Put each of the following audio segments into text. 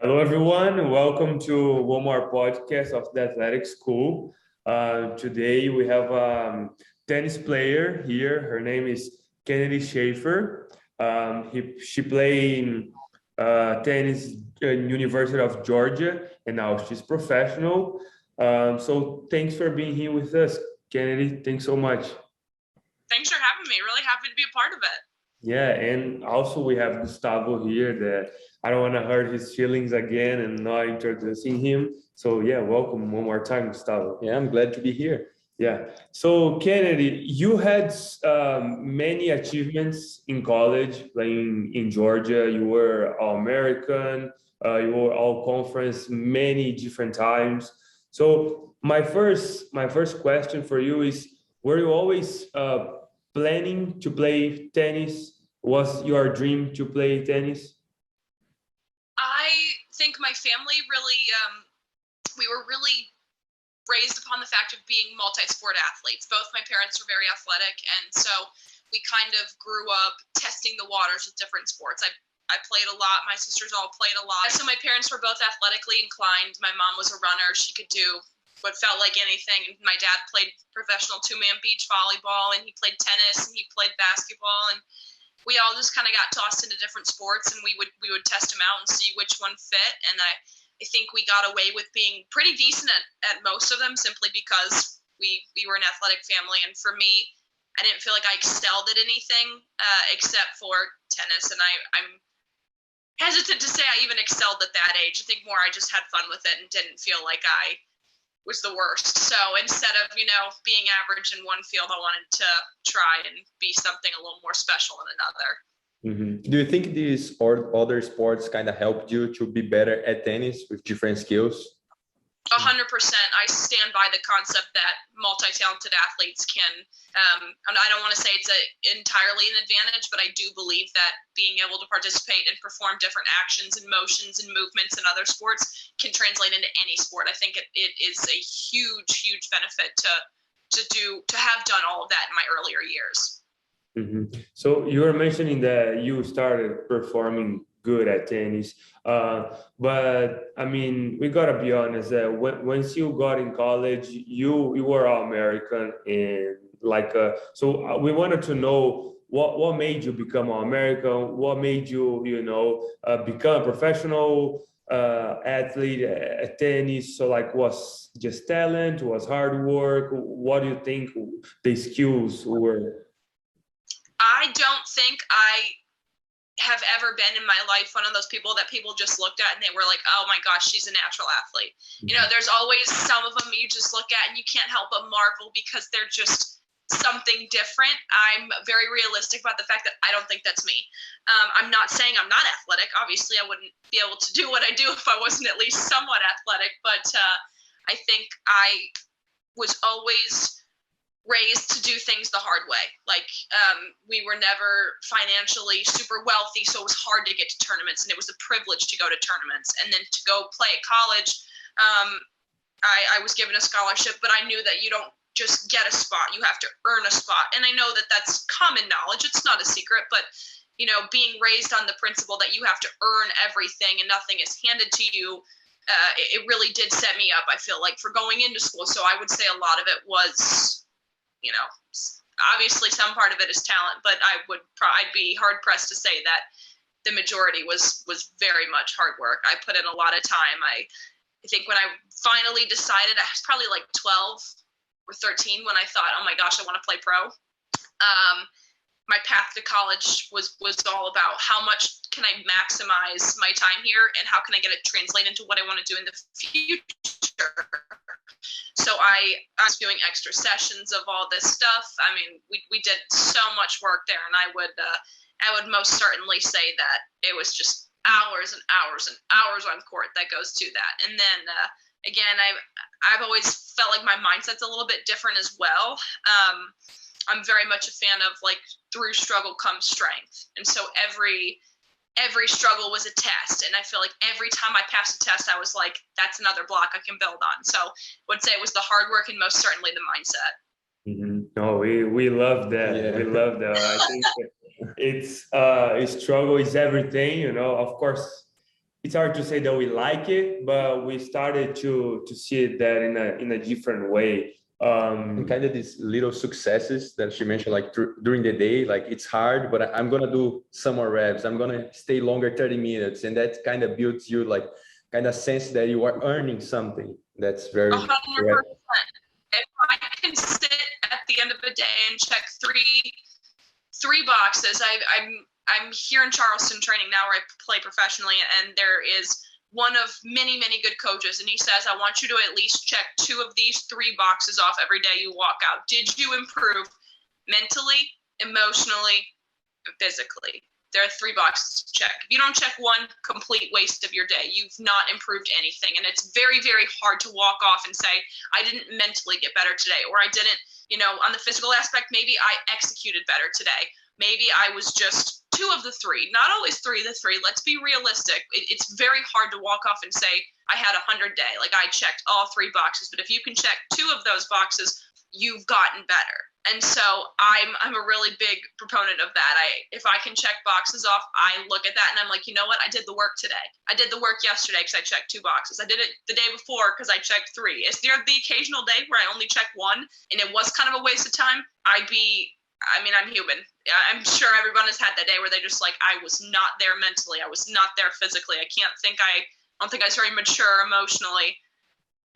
Hello, everyone. Welcome to one more podcast of the Athletic School. Today we have a tennis player here. Her name is Kennedy Shaffer. She played tennis in University of Georgia, and now she's professional. So thanks for being here with us, Kennedy. Thanks so much. Thanks for having me. Really happy to be a part of it. Yeah, and also we have Gustavo here that I don't want to hurt his feelings again and not introducing him. So yeah, welcome one more time, Gustavo. Yeah, I'm glad to be here. Yeah. So Kennedy, you had many achievements in college, playing in Georgia. You were All-American. You were All-Conference many different times. So my first question for you is: were you always planning to play tennis? Was your dream to play tennis? I think my family really, we were really raised upon the fact of being multi-sport athletes. Both my parents were very athletic, and so we kind of grew up testing the waters with different sports. I played a lot. My sisters all played a lot. So my parents were both athletically inclined. My mom was a runner. She could do what felt like anything. My dad played professional two-man beach volleyball, and he played tennis, and he played basketball, and we all just kind of got tossed into different sports, and we would test them out and see which one fit. And I think we got away with being pretty decent at most of them simply because we were an athletic family. And for me, I didn't feel like I excelled at anything except for tennis. And I'm hesitant to say I even excelled at that age. I think more I just had fun with it and didn't feel like I was the worst. So instead of, being average in one field, I wanted to try and be something a little more special in another. Mm-hmm. Do you think these or other sports kind of helped you to be better at tennis with different skills? 100%. I stand by the concept that multi-talented athletes can, I don't want to say it's entirely an advantage, but I do believe that being able to participate and perform different actions and motions and movements in other sports can translate into any sport. I think it is a huge, huge benefit to have done all of that in my earlier years. Mm-hmm. So you were mentioning that you started performing good at tennis, but I mean, we gotta be honest that once you got in college, you were All-American, and so we wanted to know what made you become All-American, what made you become a professional athlete at tennis. So was just talent, was hard work? What do you think the skills were? I don't think I have ever been in my life one of those people that people just looked at and they were like, oh my gosh, she's a natural athlete. Mm-hmm. There's always some of them you just look at and you can't help but marvel because they're just something different. I'm very realistic about the fact that I don't think that's me. I'm not saying I'm not athletic. Obviously, I wouldn't be able to do what I do if I wasn't at least somewhat athletic, but I think I was always raised to do things the hard way. We were never financially super wealthy, so it was hard to get to tournaments, and it was a privilege to go to tournaments. And then to go play at college, I was given a scholarship, but I knew that you don't just get a spot, you have to earn a spot. And I know that that's common knowledge, it's not a secret, but being raised on the principle that you have to earn everything and nothing is handed to you, it really did set me up, I feel like, for going into school. So I would say a lot of it was, obviously some part of it is talent, but I'd be hard pressed to say that the majority was very much hard work. I put in a lot of time. I think when I finally decided, I was probably like 12 or 13 when I thought, oh my gosh, I want to play pro. My path to college was all about how much can I maximize my time here and how can I get it translate into what I want to do in the future. So I was doing extra sessions of all this stuff. I mean, we did so much work there, and I would most certainly say that it was just hours and hours and hours on court that goes to that. And then again, I've always felt like my mindset's a little bit different as well. I'm very much a fan of through struggle comes strength, and so every struggle was a test, and I feel like every time I passed a test, I was like, that's another block I can build on. So I would say it was the hard work and most certainly the mindset. Mm-hmm. Oh, we love that. Yeah. We love that. I think it's struggle is everything, of course. it's hard to say that we like it, but we started to see it that in a different way. And kind of these little successes that she mentioned, like during the day, like it's hard, but I'm gonna do some more reps. I'm gonna stay longer 30 minutes, and that kind of builds you like kind of sense that you are earning something. That's very 100%. If I can sit at the end of the day and check three boxes, I'm here in Charleston training now where I play professionally, and there is one of many good coaches, and he says, I want you to at least check 2 of these 3 boxes off every day you walk out. Did you improve mentally, emotionally, and physically? There are 3 boxes to check. If you don't check one, complete waste of your day. You've not improved anything. And it's very hard to walk off and say, I didn't mentally get better today, or I didn't, on the physical aspect, maybe I executed better today. Maybe I was just 2 of the 3, not always 3 of the 3. Let's be realistic. It's very hard to walk off and say, I had a 100 day. Like I checked all 3 boxes, but if you can check 2 of those boxes, you've gotten better. And so I'm a really big proponent of that. If I can check boxes off, I look at that and I'm like, you know what? I did the work today. I did the work yesterday because I checked 2 boxes. I did it the day before because I checked 3. Is there the occasional day where I only check 1 and it was kind of a waste of time? I'm human. I'm sure everyone has had that day where they just like, I was not there mentally. I was not there physically. I don't think I was very mature emotionally.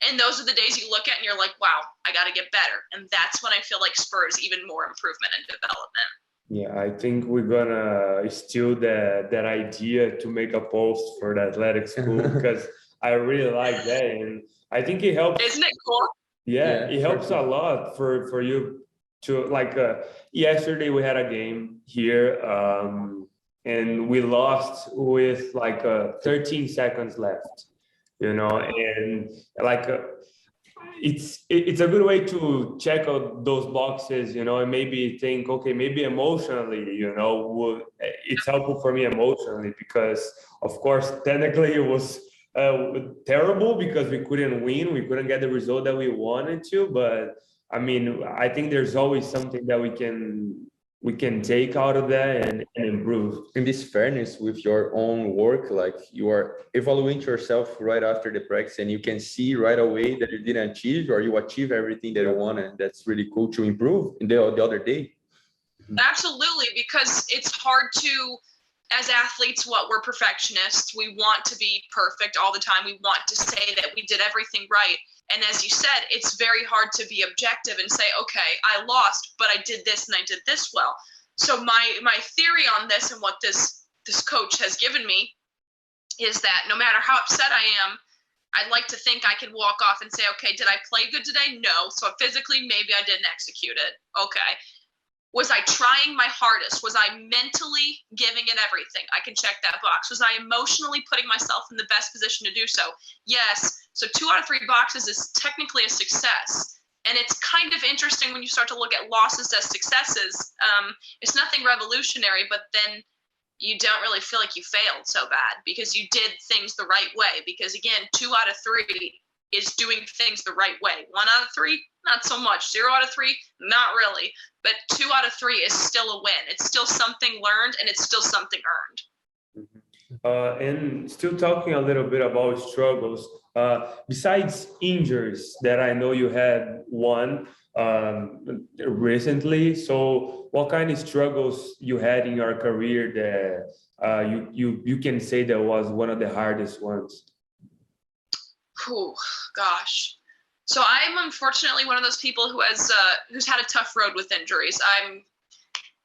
And those are the days you look at and you're like, wow, I got to get better. And that's when I feel like spurs even more improvement and development. Yeah, I think we're gonna steal that idea to make a post for the athletic school because I really like that. And I think it helps. Isn't it cool? Yeah, it helps a lot for you to like, yesterday we had a game here and we lost with like 13 seconds left, and like it's a good way to check out those boxes, and maybe think, okay, maybe emotionally, it's helpful for me emotionally because of course technically it was terrible because we couldn't win, we couldn't get the result that we wanted to, but I think there's always something that we can take out of that and improve. In this fairness with your own work, like you are evaluating yourself right after the practice and you can see right away that you didn't achieve or you achieve everything that you want, and that's really cool to improve in the other day. Absolutely, because it's hard to, as athletes, we're perfectionists. We want to be perfect all the time. We want to say that we did everything right. And as you said, it's very hard to be objective and say, okay, I lost, but I did this and I did this well. So my theory on this and what this coach has given me is that no matter how upset I am, I'd like to think I can walk off and say, okay, did I play good today? No. So physically, maybe I didn't execute it. Okay. Was I trying my hardest? Was I mentally giving it everything? I can check that box. Was I emotionally putting myself in the best position to do so? Yes. So 2 out of 3 boxes is technically a success. And it's kind of interesting when you start to look at losses as successes. It's nothing revolutionary, but then you don't really feel like you failed so bad because you did things the right way. Because again, 2 out of 3 is doing things the right way. 1 out of 3, not so much. 0 out of 3, not really. But 2 out of 3 is still a win. It's still something learned and it's still something earned. And still talking a little bit about struggles, besides injuries that I know you had one recently. So what kind of struggles you had in your career that you can say that was one of the hardest ones? Oh, gosh. So I'm unfortunately one of those people who's had a tough road with injuries. I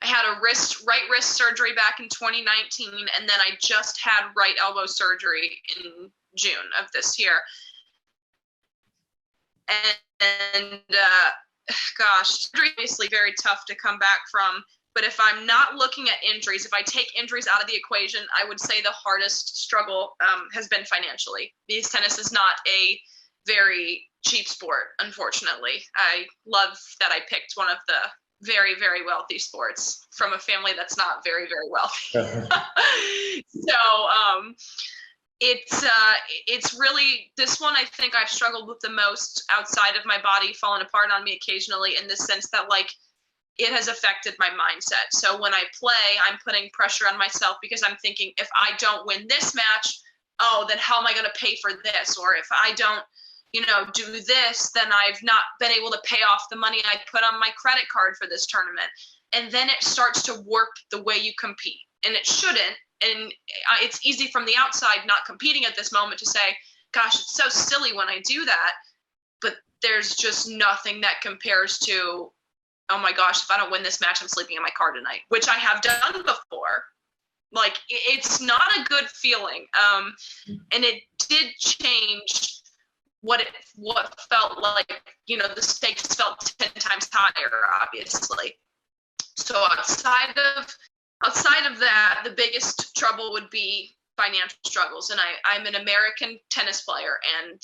had a right wrist surgery back in 2019, and then I just had right elbow surgery in June of this year. And gosh, surgery is obviously very tough to come back from. But if I'm not looking at injuries, if I take injuries out of the equation, I would say the hardest struggle has been financially. Because tennis is not a very cheap sport, unfortunately. I love that I picked one of the very wealthy sports from a family that's not very wealthy. So it's really, this one I think I've struggled with the most outside of my body falling apart on me occasionally, in the sense that like it has affected my mindset. So when I play, I'm putting pressure on myself because I'm thinking, if I don't win this match, oh, then how am I going to pay for this? Or if I don't, do this, then I've not been able to pay off the money I put on my credit card for this tournament. And then it starts to warp the way you compete. And it shouldn't. And it's easy from the outside, not competing at this moment, to say, gosh, it's so silly when I do that. But there's just nothing that compares to, oh my gosh, if I don't win this match, I'm sleeping in my car tonight, which I have done before. Like, it's not a good feeling. And it did change what felt like, the stakes felt 10 times higher, obviously. So outside of that, the biggest trouble would be financial struggles. And I'm an American tennis player, and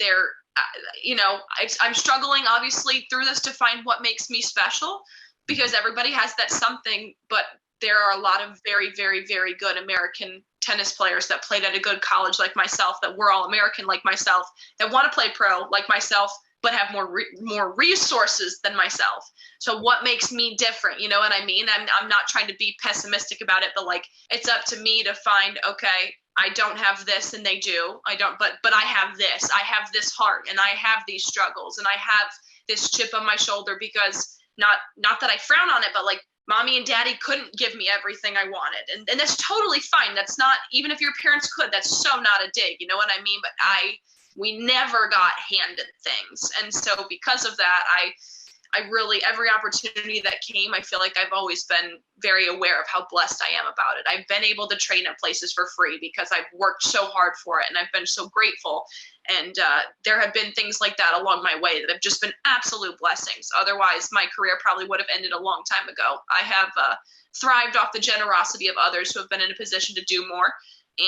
I'm struggling obviously through this to find what makes me special, because everybody has that something, but there are a lot of very, very, very good American tennis players that played at a good college like myself, that were all American like myself, that want to play pro like myself, but have more resources than myself. So what makes me different? You know what I mean? I'm not trying to be pessimistic about it, but like, it's up to me to find, okay, I don't have this and they do. I don't, but I have this. I have this heart, and I have these struggles, and I have this chip on my shoulder, because not that I frown on it, but like, mommy and daddy couldn't give me everything I wanted. And that's totally fine. That's not, even if your parents could, that's so not a dig, you know what I mean? But we never got handed things. And so because of that, I really, every opportunity that came, I feel like I've always been very aware of how blessed I am about it. I've been able to train at places for free because I've worked so hard for it, and I've been so grateful. And there have been things like that along my way that have just been absolute blessings. Otherwise, my career probably would have ended a long time ago. I have thrived off the generosity of others who have been in a position to do more.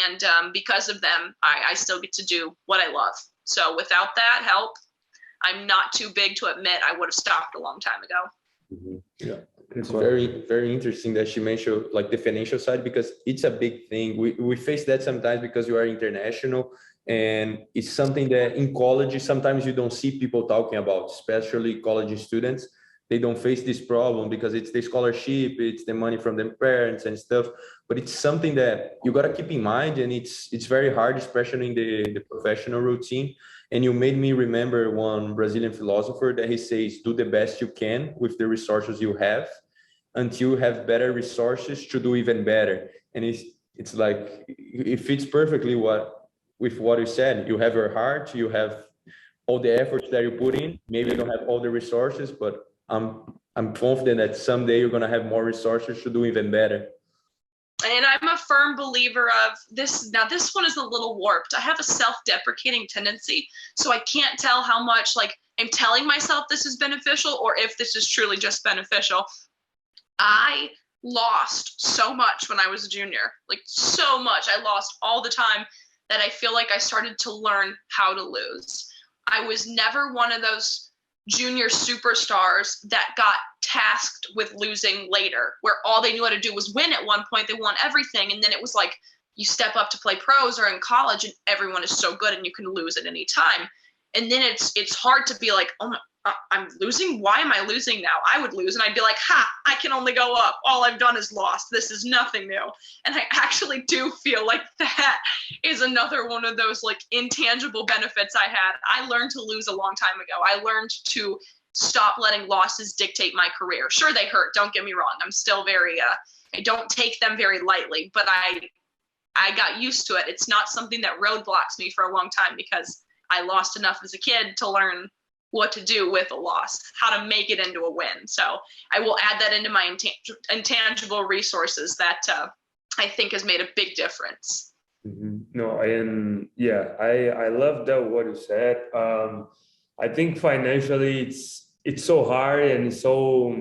And because of them, I still get to do what I love. So without that help, I'm not too big to admit I would have stopped a long time ago. Mm-hmm. Yeah, it's very, very interesting that she mentioned like the financial side, because it's a big thing. We face that sometimes because you are international, and it's something that in college sometimes you don't see people talking about, especially college students. They don't face this problem because it's the scholarship, it's the money from their parents and stuff. But it's something that you got to keep in mind, and it's very hard, especially in the professional routine. And you made me remember one Brazilian philosopher that he says, do the best you can with the resources you have until you have better resources to do even better. And it's like, it fits perfectly with what you said. You have your heart, you have all the efforts that you put in. Maybe you don't have all the resources, but I'm confident that someday you're going to have more resources to do even better. And I'm a firm believer of this. Now, this one is a little warped. I have a self-deprecating tendency, so I can't tell how much like I'm telling myself this is beneficial or if this is truly just beneficial. I lost so much when I was a junior, like so much. I lost all the time that I feel like I started to learn how to lose. I was never one of those junior superstars that got tasked with losing later, where all they knew how to do was win at one point. They won everything. And then it was like, you step up to play pros or in college and everyone is so good and you can lose at any time. And then it's hard to be like, oh my, I'm losing. Why am I losing now? I would lose. And I'd be like, I can only go up. All I've done is lost. This is nothing new. And I actually do feel like that is another one of those like intangible benefits I had. I learned to lose a long time ago. I learned to stop letting losses dictate my career. Sure, they hurt. Don't get me wrong. I'm still very, I don't take them very lightly, but I got used to it. It's not something that roadblocks me for a long time because I lost enough as a kid to learn what to do with a loss, how to make it into a win. So I will add that into my intangible resources that I think has made a big difference. Mm-hmm. No, and yeah, I love that what you said. I think financially it's so hard and it's so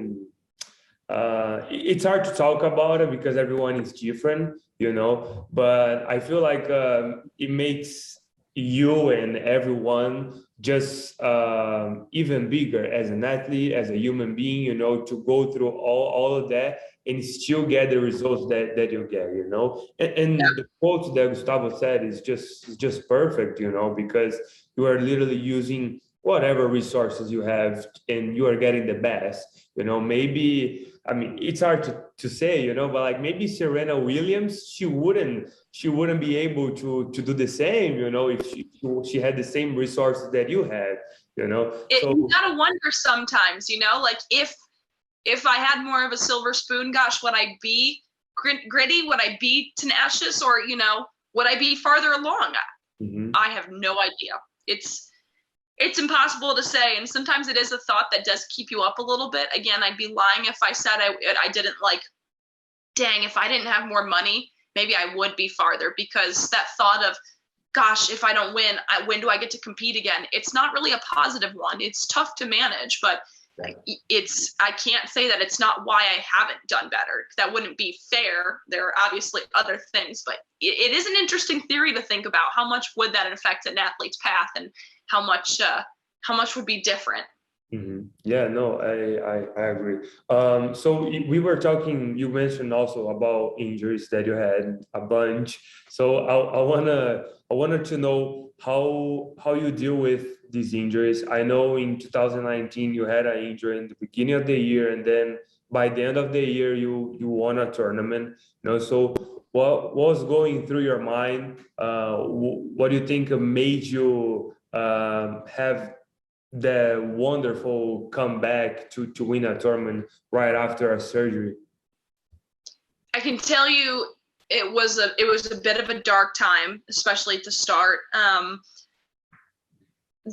it's hard to talk about it because everyone is different, you know. But I feel like it makes you and everyone just even bigger as an athlete, as a human being, you know, to go through all of that and still get the results that you get, you know. And the quote that Gustavo said is just perfect, you know, because you are literally using whatever resources you have and you are getting the best, you know. Maybe, I mean, it's hard to say, you know, but like maybe Serena Williams, she wouldn't she wouldn't be able to do the same, you know, if she had the same resources that you had, you know. So you gotta wonder sometimes, you know, like if I had more of a silver spoon, gosh, would I be gritty? Would I be tenacious? Or, you know, would I be farther along? I have no idea. It's impossible to say. And sometimes it is a thought that does keep you up a little bit. Again, I'd be lying if I said I didn't, like, dang, if I didn't have more money, maybe I would be farther, because that thought of, gosh, if I don't win, when do I get to compete again? It's not really a positive one. It's tough to manage, but I can't say that it's not why I haven't done better. That wouldn't be fair. There are obviously other things, but it is an interesting theory to think about. How much would that affect an athlete's path, and how much would be different? Yeah, no, I agree. So we were talking, you mentioned also about injuries that you had a bunch. So I wanted to know how you deal with these injuries. I know in 2019 you had an injury in the beginning of the year, and then by the end of the year you won a tournament. You know, so what was going through your mind? What do you think made you have the wonderful comeback to win a tournament right after a surgery? I can tell you it was a bit of a dark time, especially at the start.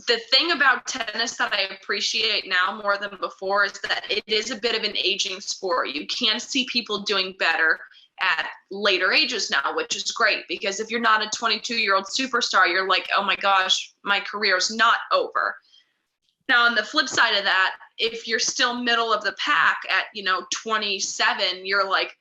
The thing about tennis that I appreciate now more than before is that it is a bit of an aging sport. You can see people doing better at later ages now, which is great, because if you're not a 22-year-old superstar, you're like, oh my gosh, my career's not over. Now, on the flip side of that, if you're still middle of the pack at, 27, you're like,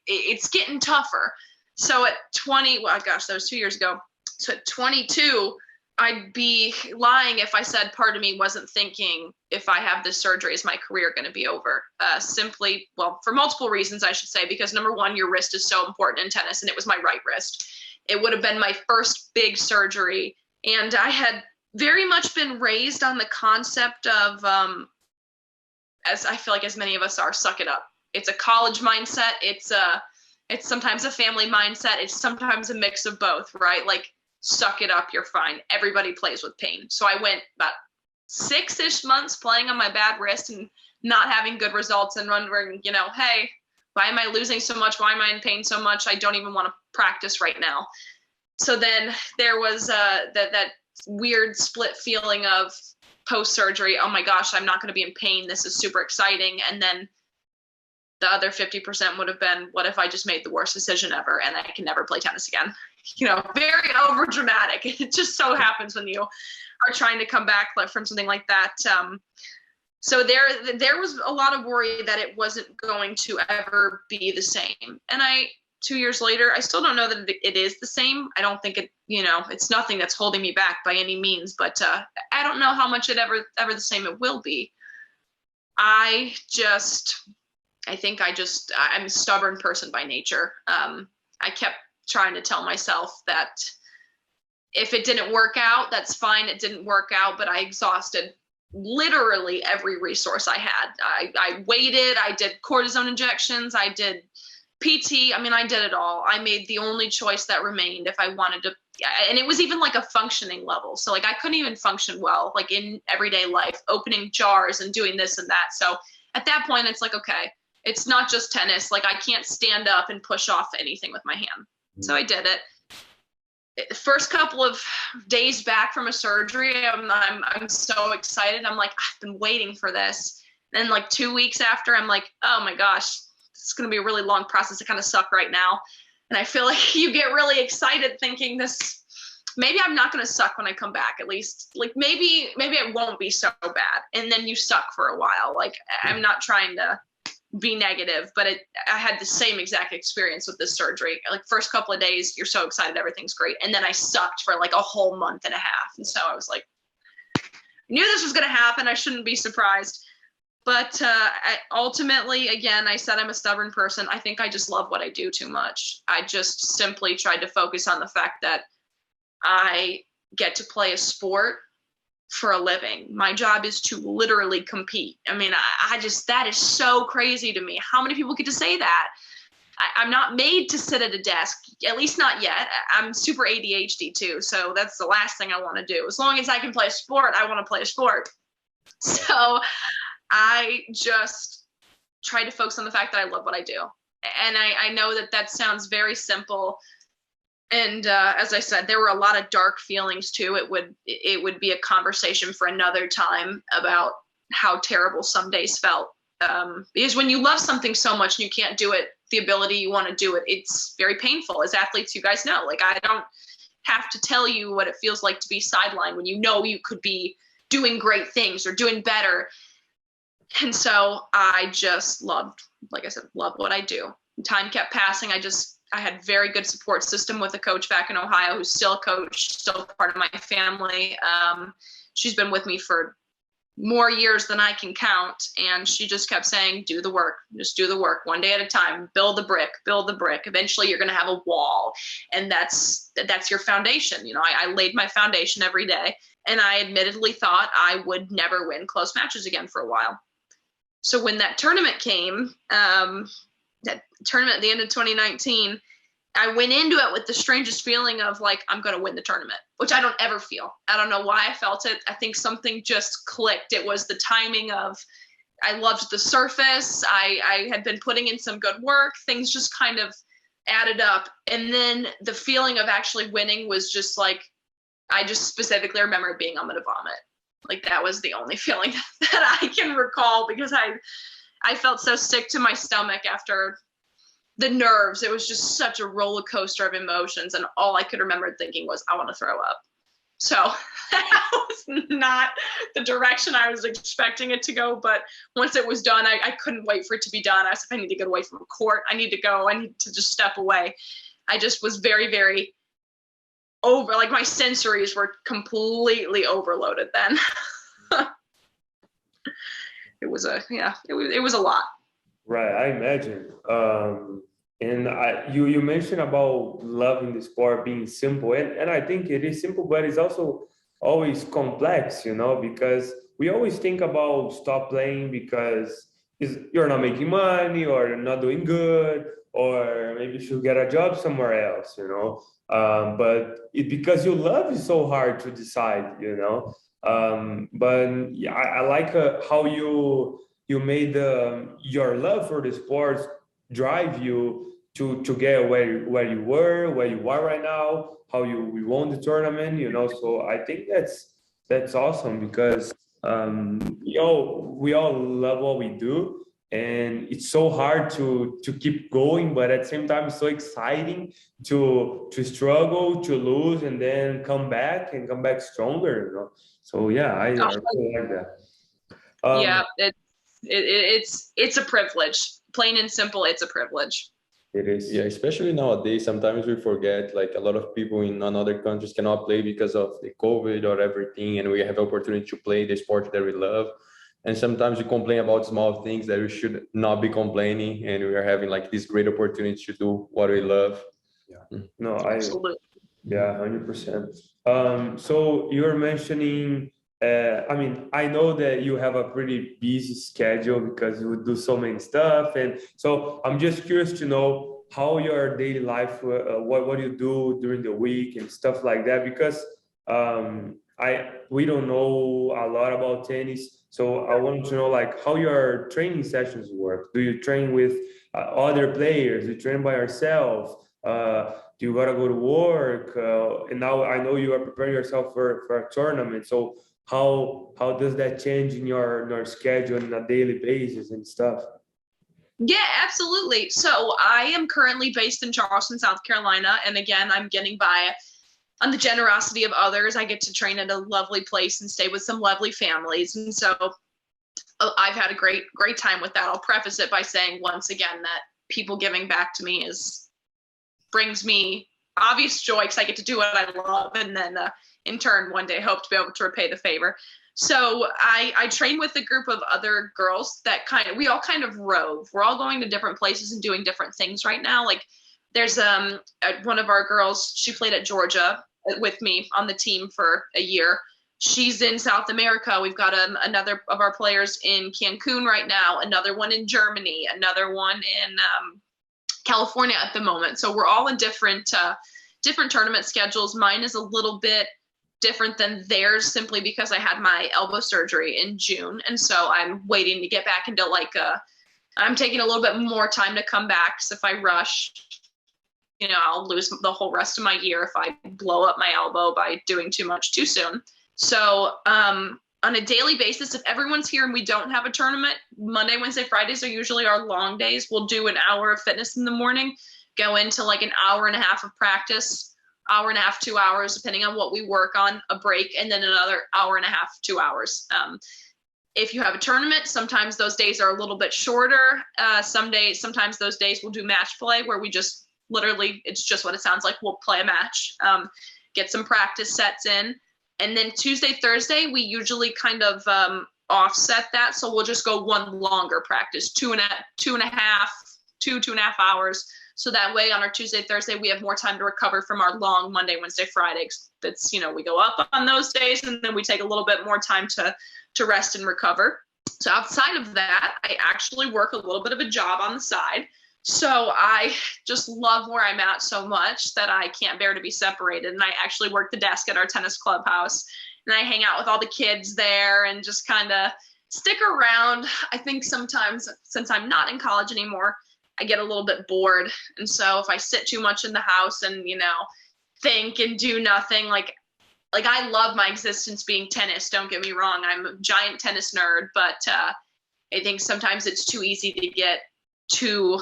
it's getting tougher. So at 20, well, gosh, that was 2 years ago. So at 22, I'd be lying if I said part of me wasn't thinking, if I have this surgery, is my career going to be over? Simply, well, for multiple reasons, I should say, because number one, your wrist is so important in tennis, and it was my right wrist. It would have been my first big surgery, and I had very much been raised on the concept of, as I feel like as many of us are, suck it up. It's a college mindset. It's sometimes a family mindset. It's sometimes a mix of both, right? Like, suck it up, you're fine. Everybody plays with pain. So I went about 6-ish months playing on my bad wrist and not having good results, and wondering, hey, why am I losing so much? Why am I in pain so much? I don't even want to practice right now. So then there was that weird split feeling of post-surgery, oh my gosh, I'm not going to be in pain. This is super exciting. And then the other 50% would have been, what if I just made the worst decision ever and I can never play tennis again? Very over dramatic. It just so happens when you are trying to come back from something like that. So there was a lot of worry that it wasn't going to ever be the same. And 2 years later, I still don't know that it is the same. I don't think it, it's nothing that's holding me back by any means, but I don't know how much ever the same it will be. I'm a stubborn person by nature. I kept trying to tell myself that if it didn't work out, that's fine. It didn't work out, but I exhausted literally every resource I had. I waited, I did cortisone injections, I did PT. I did it all. I made the only choice that remained if I wanted to. And it was even like a functioning level. So like I couldn't even function well, like in everyday life, opening jars and doing this and that. So at that point, it's like, okay, it's not just tennis. Like I can't stand up and push off anything with my hand. So I did it. The first couple of days back from a surgery, I'm so excited. I'm like, I've been waiting for this. Then like 2 weeks after, I'm like, oh my gosh, it's going to be a really long process. It kind of suck right now. And I feel like you get really excited thinking maybe I'm not going to suck when I come back, at least. Like maybe it won't be so bad. And then you suck for a while. Like I'm not trying to be negative, but I had the same exact experience with this surgery. Like first couple of days, you're so excited, everything's great. And then I sucked for like a whole month and a half. And so I was like, I knew this was going to happen. I shouldn't be surprised. But ultimately, again, I said I'm a stubborn person. I think I just love what I do too much. I just simply tried to focus on the fact that I get to play a sport for a living. My job is to literally compete. I that is so crazy to me. How many people get to say that? I'm not made to sit at a desk, at least not yet. I'm super ADHD too, so that's the last thing I want to do. As long as I can play a sport, I want to play a sport. So I just try to focus on the fact that I love what I do. And I know that sounds very simple. And as I said, there were a lot of dark feelings too. It would be a conversation for another time about how terrible some days felt. Because when you love something so much and you can't do it the ability you want to do it, it's very painful. As athletes, you guys know, like, I don't have to tell you what it feels like to be sidelined when you know you could be doing great things or doing better. And so I just loved, like I said, love what I do. Time kept passing. I had very good support system with a coach back in Ohio who's still a coach, still part of my family. She's been with me for more years than I can count. And she just kept saying, do the work, just do the work, one day at a time, build the brick, build the brick. Eventually you're going to have a wall. And that's your foundation. You know, I laid my foundation every day, and I admittedly thought I would never win close matches again for a while. So when that tournament came, that tournament at the end of 2019, I went into it with the strangest feeling of like, I'm going to win the tournament, which I don't ever feel. I don't know why I felt it. I think something just clicked. It was the timing of, I loved the surface. I had been putting in some good work. Things just kind of added up. And then the feeling of actually winning was just like, I just specifically remember it being, I'm going to vomit. Like, that was the only feeling that I can recall, because I felt so sick to my stomach after the nerves. It was just such a roller coaster of emotions. And all I could remember thinking was, I want to throw up. So that was not the direction I was expecting it to go. But once it was done, I couldn't wait for it to be done. I said, I need to get away from court. I need to go. I need to just step away. I just was very, very over, like, my sensories were completely overloaded then. It was a lot. Right, I imagine. And you mentioned about loving the sport being simple, and I think it is simple, but it's also always complex, you know, because we always think about stop playing because you're not making money, or you're not doing good, or maybe you should get a job somewhere else, you know. But because you love is so hard to decide, you know. But yeah, I like how you made your love for the sports drive you to get where you are right now, how we won the tournament, you know. So I think that's awesome, because we all love what we do, and it's so hard to keep going, but at the same time it's so exciting to struggle, to lose, and then come back stronger, you know. So yeah, I really like that. Yeah, it's a privilege. Plain and simple, it's a privilege. It is. Yeah, especially nowadays, sometimes we forget, like, a lot of people in other countries cannot play because of the COVID or everything, and we have the opportunity to play the sport that we love. And sometimes we complain about small things that we should not be complaining, and we are having like this great opportunity to do what we love. Yeah. No, Absolutely. Yeah, 100%. So you were mentioning, I mean, I know that you have a pretty busy schedule because you do so many stuff. And so I'm just curious to know how your daily life, what you do during the week and stuff like that, because we don't know a lot about tennis. So I want to know, like, how your training sessions work. Do you train with other players? Do you train by yourself? Do you gotta go to work? And now I know you are preparing yourself for a tournament. So how does that change in your schedule on a daily basis and stuff? Yeah, absolutely. So I am currently based in Charleston, South Carolina. And again, I'm getting by on the generosity of others. I get to train at a lovely place and stay with some lovely families. And so I've had a great time with that. I'll preface it by saying once again that people giving back to me brings me obvious joy, because I get to do what I love, and then in turn one day hope to be able to repay the favor. So I train with a group of other girls that we all kind of rove. We're all going to different places and doing different things right now. Like, there's one of our girls, she played at Georgia with me on the team for a year. She's in South America. We've got another of our players in Cancun right now, another one in Germany, another one in California at the moment. So we're all in different tournament schedules. Mine is a little bit different than theirs simply because I had my elbow surgery in June. And so I'm waiting to get back into I'm taking a little bit more time to come back. So if I rush, I'll lose the whole rest of my year if I blow up my elbow by doing too much too soon. So on a daily basis, if everyone's here and we don't have a tournament, Monday, Wednesday, Fridays are usually our long days. We'll do an hour of fitness in the morning, go into an hour and a half of practice, hour and a half, 2 hours, depending on what we work on, a break, and then another hour and a half, 2 hours. If you have a tournament, sometimes those days are a little bit shorter. Sometimes those days we'll do match play where we just literally, it's just what it sounds like. We'll play a match, get some practice sets in. And then Tuesday, Thursday, we usually kind of offset that. So we'll just go one longer practice, 2.5 hours. So that way on our Tuesday, Thursday, we have more time to recover from our long Monday, Wednesday, Fridays. That's, we go up on those days and then we take a little bit more time to rest and recover. So outside of that, I actually work a little bit of a job on the side. So I just love where I'm at so much that I can't bear to be separated. And I actually work the desk at our tennis clubhouse and I hang out with all the kids there and just kind of stick around. I think sometimes since I'm not in college anymore, I get a little bit bored. And so if I sit too much in the house and, think and do nothing, I love my existence being tennis. Don't get me wrong. I'm a giant tennis nerd, but I think sometimes it's too easy to get too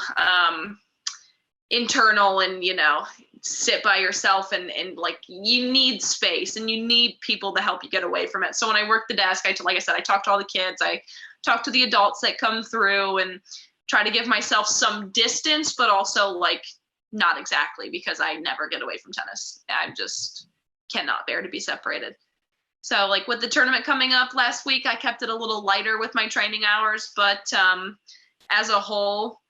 internal and, sit by yourself and you need space and you need people to help you get away from it. So when I work the desk, like I said, I talk to all the kids. I talk to the adults that come through and try to give myself some distance, but also not exactly, because I never get away from tennis. I just cannot bear to be separated. So with the tournament coming up last week, I kept it a little lighter with my training hours, but as a whole,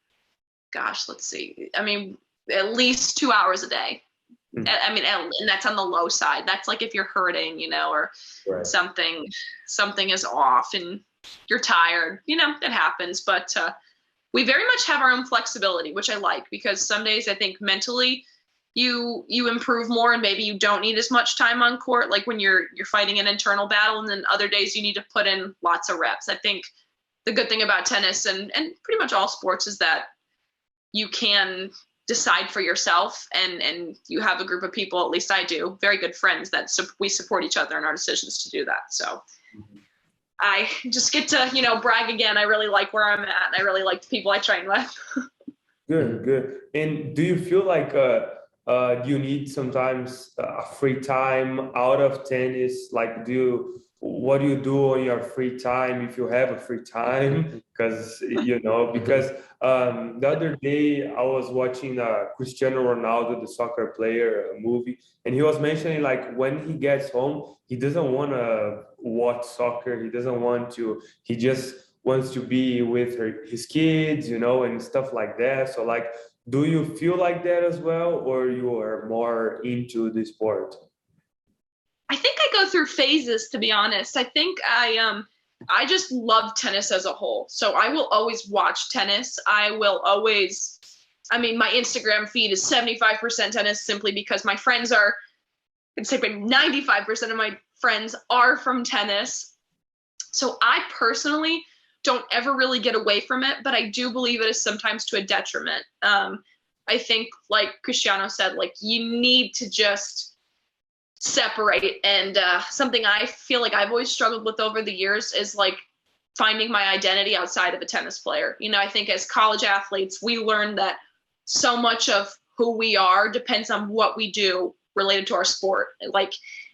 gosh, let's see. I mean, at least 2 hours a day. Mm-hmm. I mean, and that's on the low side. That's if you're hurting, or right. something is off and you're tired, it happens, but we very much have our own flexibility, which I like, because some days I think mentally you improve more and maybe you don't need as much time on court, when you're fighting an internal battle, and then other days you need to put in lots of reps. I think the good thing about tennis and pretty much all sports is that you can decide for yourself and you have a group of people, at least I do, very good friends that we support each other in our decisions to do that. So I just get to, brag again. I really like where I'm at, and I really like the people I train with. Good. And do you feel you need sometimes free time out of tennis? What do you do on your free time if you have a free time? Because the other day I was watching Cristiano Ronaldo, the soccer player, movie, and he was mentioning when he gets home, he doesn't want to watch soccer. He doesn't want to. He just wants to be with his kids, and stuff like that. So do you feel like that as well, or you are more into the sport? I think I go through phases, to be honest. I think I just love tennis as a whole. So I will always watch tennis. I mean, my Instagram feed is 75% tennis simply because my friends are, I'd say 95% of my friends are from tennis. So I personally don't ever really get away from it, but I do believe it is sometimes to a detriment. I think, like Cristiano said, you need to just separate. And something I feel like I've always struggled with over the years is finding my identity outside of a tennis player. I think as college athletes, we learn that so much of who we are depends on what we do related to our sport.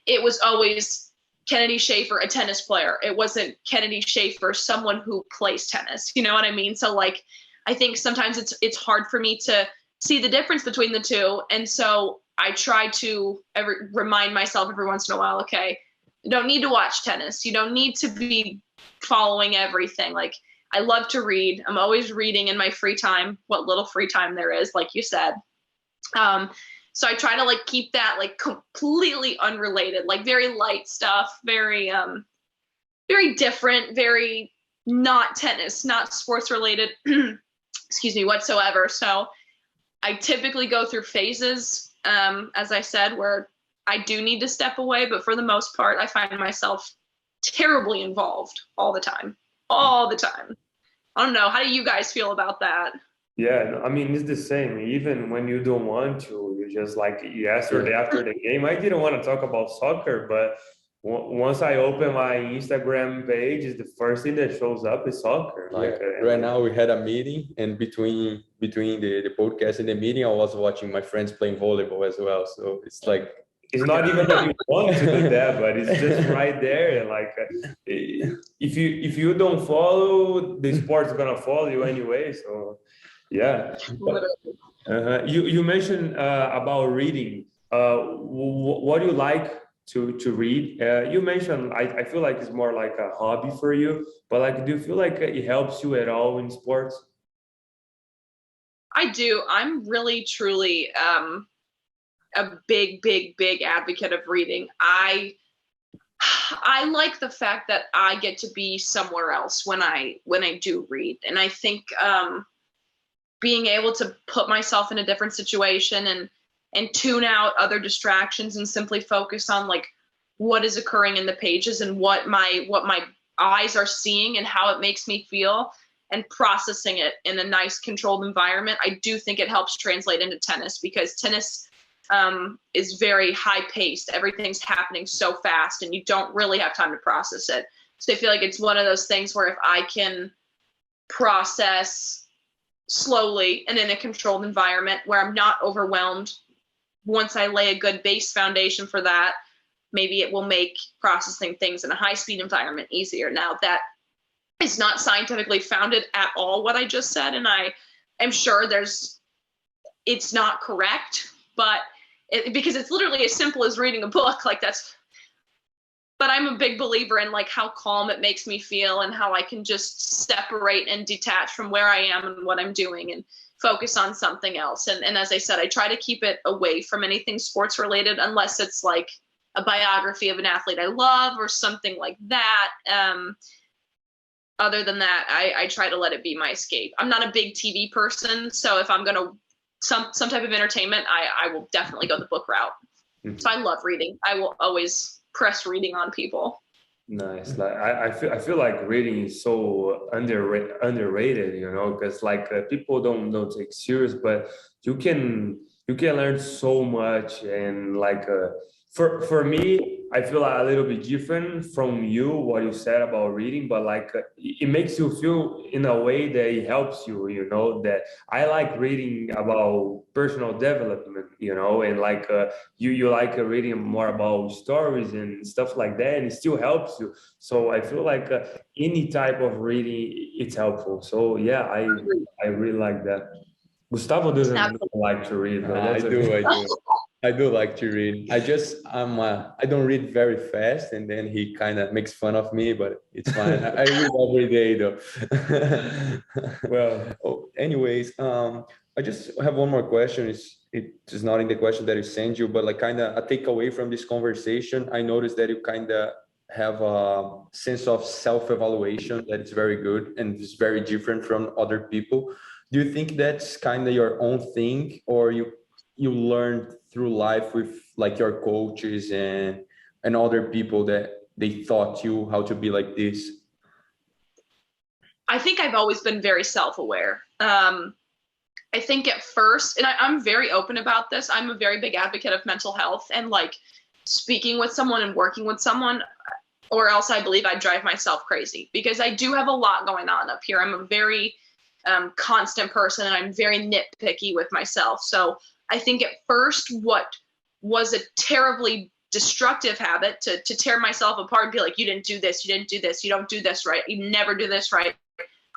It was always Kennedy Shaffer, a tennis player. It wasn't Kennedy Shaffer, someone who plays tennis. You know what I mean? So I think sometimes it's hard for me to see the difference between the two. And so I try to remind myself every once in a while, okay, you don't need to watch tennis. You don't need to be following everything. I love to read. I'm always reading in my free time, what little free time there is, like you said. So I try to keep that completely unrelated, very light stuff, very different, very not tennis, not sports related, excuse me, whatsoever. So I typically go through phases, as I said, where I do need to step away, but for the most part, I find myself terribly involved all the time. All the time. I don't know. How do you guys feel about that? Yeah, no, I mean, it's the same. Even when you don't want to, you just like yesterday after the game, I didn't want to talk about soccer, but once I open my Instagram page, it's the first thing that shows up is soccer. Yeah. Right now we had a meeting, and between the podcast and the meeting, I was watching my friends playing volleyball as well. So it's like it's not even that you want to do that, but it's just right there. Like if you don't follow, the sport's gonna follow you anyway. So yeah. You mentioned about reading. What do you like to read? You mentioned I feel like it's more like a hobby for you, but like, do you feel like it helps you at all in sports? I do. I'm really, truly a big advocate of reading. I like the fact that I get to be somewhere else when I do read, and I think being able to put myself in a different situation and tune out other distractions and simply focus on like what is occurring in the pages and what my eyes are seeing and how it makes me feel, and processing it in a nice controlled environment. I do think it helps translate into tennis, because tennis is very high paced. Everything's happening so fast and you don't really have time to process it. So I feel like it's one of those things where if I can process slowly and in a controlled environment where I'm not overwhelmed, once I lay a good base foundation for that, maybe it will make processing things in a high speed environment easier. Now, that is not scientifically founded at all, what I just said, and I am sure it's not correct, but because it's literally as simple as reading a book, like that's, but I'm a big believer in like how calm it makes me feel and how I can just separate and detach from where I am and what I'm doing and focus on something else. And as I said, I try to keep it away from anything sports related, unless it's like a biography of an athlete I love or something like that. Other than that, I try to let it be my escape. I'm not a big TV person, so if I'm going to some type of entertainment, I will definitely go the book route. Mm-hmm. So I love reading. I will always press reading on people. Nice. Like I feel like reading is so underrated, you know, because like people don't take serious, but you can learn so much. And like for me, I feel like a little bit different from you, what you said about reading, but like it makes you feel in a way that it helps you, you know, that I like reading about personal development, you know, and like you like reading more about stories and stuff like that, and it still helps you. So I feel like any type of reading, it's helpful. So yeah, I really like that. Gustavo doesn't like to read, but I do like to read. I don't read very fast, and then he kind of makes fun of me, but it's fine. I read every day though. Well, anyways, I just have one more question. It's not in the question that I sent you, but like kind of a takeaway from this conversation. I noticed that you kind of have a sense of self-evaluation that is very good and is very different from other people. Do you think that's kind of your own thing, or you learned through life with like your coaches and other people that they taught you how to be like this? I think I've always been very self-aware. I think at first, and I'm very open about this, I'm a very big advocate of mental health and like speaking with someone and working with someone, or else I believe I'd drive myself crazy, because I do have a lot going on up here. I'm a very constant person, and I'm very nitpicky with myself. So I think at first what was a terribly destructive habit to tear myself apart and be like, you didn't do this, you didn't do this, you don't do this right, you never do this right.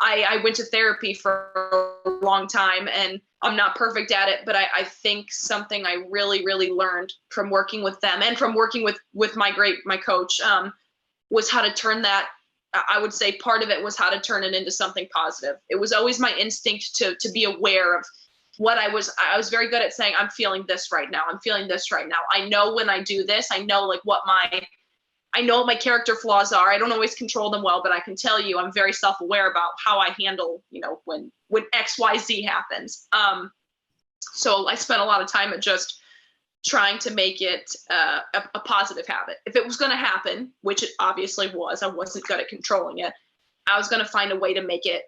I went to therapy for a long time, and I'm not perfect at it, but I think something I really, really learned from working with them and from working with my coach was how to turn that. I would say part of it was how to turn it into something positive. It was always my instinct to be aware of what I was very good at saying, I'm feeling this right now. I'm feeling this right now. I know when I do this, I know like I know what my character flaws are. I don't always control them well, but I can tell you I'm very self-aware about how I handle, you know, when X, Y, Z happens. So I spent a lot of time at just trying to make it a positive habit. If it was going to happen, which it obviously was, I wasn't good at controlling it. I was going to find a way to make it,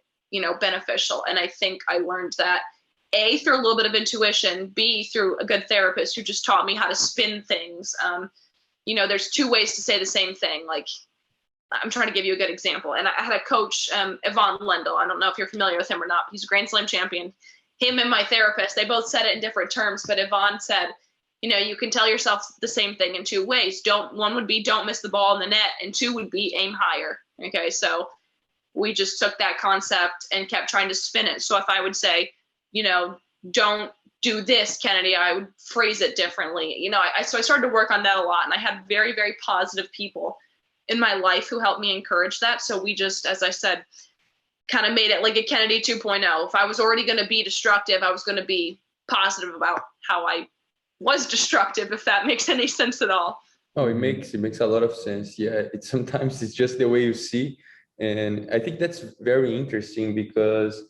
beneficial. And I think I learned that A, through a little bit of intuition, B, through a good therapist who just taught me how to spin things. There's two ways to say the same thing. Like, I'm trying to give you a good example. And I had a coach, Yvonne Lendl. I don't know if you're familiar with him or not. He's a Grand Slam champion. Him and my therapist, they both said it in different terms, but Yvonne said, you can tell yourself the same thing in two ways. One would be don't miss the ball in the net, and two would be aim higher. Okay, so we just took that concept and kept trying to spin it. So if I would say, don't do this, Kennedy, I would phrase it differently. So I started to work on that a lot, and I had very, very positive people in my life who helped me encourage that. So we just, as I said, kind of made it like a Kennedy 2.0. If I was already going to be destructive, I was going to be positive about how I was destructive, if that makes any sense at all. Oh, it makes a lot of sense. Yeah, sometimes it's just the way you see. And I think that's very interesting because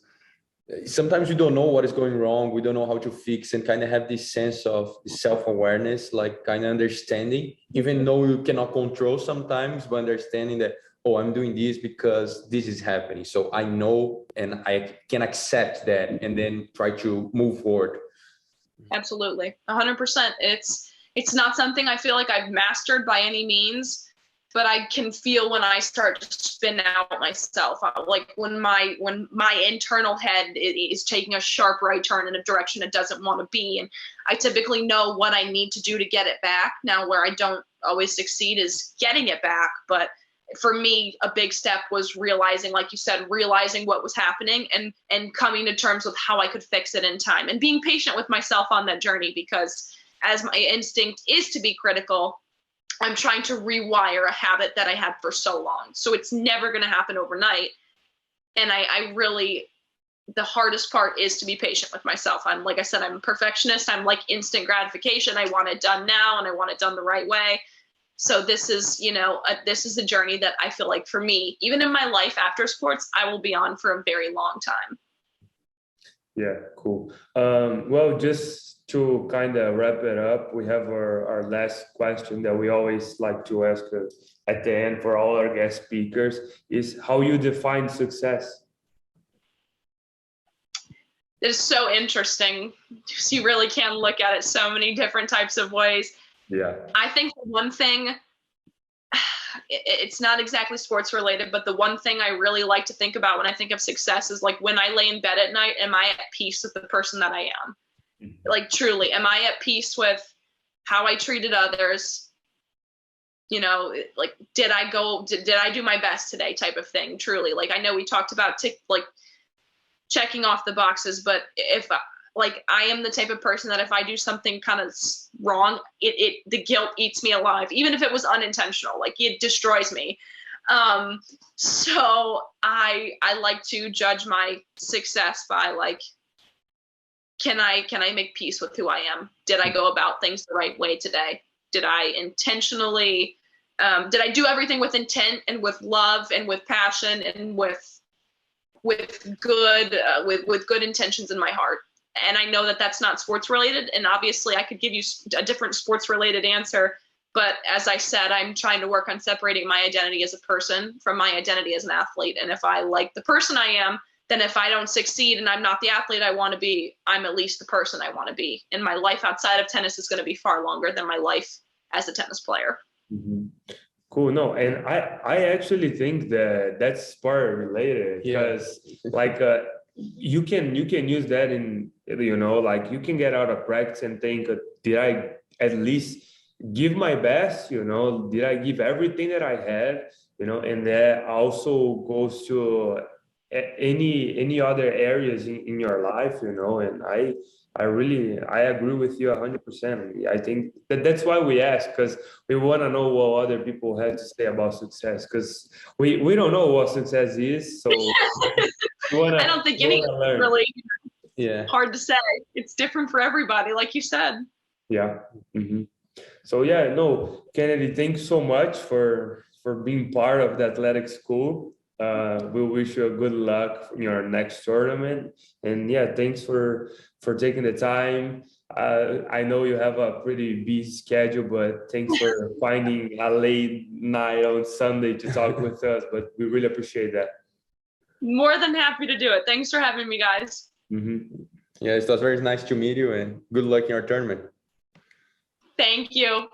sometimes we don't know what is going wrong. We don't know how to fix, and kind of have this sense of self-awareness, like kind of understanding, even though you cannot control sometimes, but understanding that, oh, I'm doing this because this is happening. So I know, and I can accept that, and then try to move forward. Absolutely. 100%. It's not something I feel like I've mastered by any means, but I can feel when I start to spin out myself, like when my internal head is taking a sharp right turn in a direction it doesn't want to be. And I typically know what I need to do to get it back. Now, where I don't always succeed is getting it back. But for me, a big step was realizing, like you said, realizing what was happening and coming to terms with how I could fix it in time, and being patient with myself on that journey, because as my instinct is to be critical, I'm trying to rewire a habit that I had for so long. So it's never going to happen overnight. And I really, the hardest part is to be patient with myself. Like I said, I'm a perfectionist. I'm like instant gratification. I want it done now, and I want it done the right way. So this is, this is a journey that I feel like for me, even in my life after sports, I will be on for a very long time. Yeah, cool. Well, just to kind of wrap it up, we have our last question that we always like to ask at the end for all our guest speakers is how you define success. It's so interesting. You really can look at it so many different types of ways. Yeah. I think the one thing, it's not exactly sports related, but the one thing I really like to think about when I think of success is like when I lay in bed at night, am I at peace with the person that I am? Like truly, am I at peace with how I treated others? Like did I do my best today type of thing, truly. Like I know we talked about checking off the boxes, but if I am the type of person that if I do something kind of wrong, the guilt eats me alive, even if it was unintentional, like it destroys me. So I like to judge my success by like, can I make peace with who I am? Did I go about things the right way today? Did I intentionally, did I do everything with intent and with love and with passion and with good intentions in my heart? And I know that that's not sports related. And obviously I could give you a different sports related answer. But as I said, I'm trying to work on separating my identity as a person from my identity as an athlete. And if I like the person I am, then if I don't succeed and I'm not the athlete I want to be, I'm at least the person I want to be. And my life outside of tennis is going to be far longer than my life as a tennis player. Mm-hmm. Cool. No, and I actually think that that's part related because you can use that in, like you can get out of practice and think, did I at least give my best? Did I give everything that I had? And that also goes to any other areas in your life, and I agree with you 100%. I think that's why we ask, because we want to know what other people have to say about success, because we don't know what success is. So I don't think any really hard to say. It's different for everybody, like you said. Yeah. Mm-hmm. So Kennedy, thanks so much for being part of the athletic school. We wish you a good luck in your next tournament. And yeah, thanks for taking the time. I know you have a pretty busy schedule, but thanks for finding a late night on Sunday to talk with us. But we really appreciate that. More than happy to do it. Thanks for having me, guys. Yeah, it was very nice to meet you, and good luck in your tournament. Thank you.